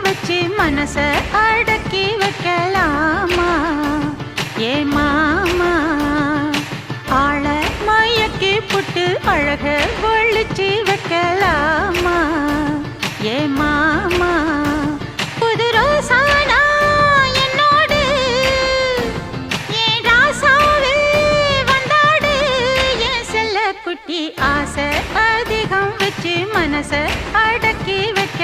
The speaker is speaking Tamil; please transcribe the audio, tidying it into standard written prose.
வச்சு மனச அடக்கி வைக்கலாமா ஏ மாமா ஆள மயக்கி புட்டு அழக ஒழிச்சு வைக்கலாமா ஏ மாமா புது ரோசானா என்னோடு ஏன் ராசாவே வந்தாடு என் செல்ல குட்டி ஆசை அதிகம் வச்சு மனச அடக்கி வைக்க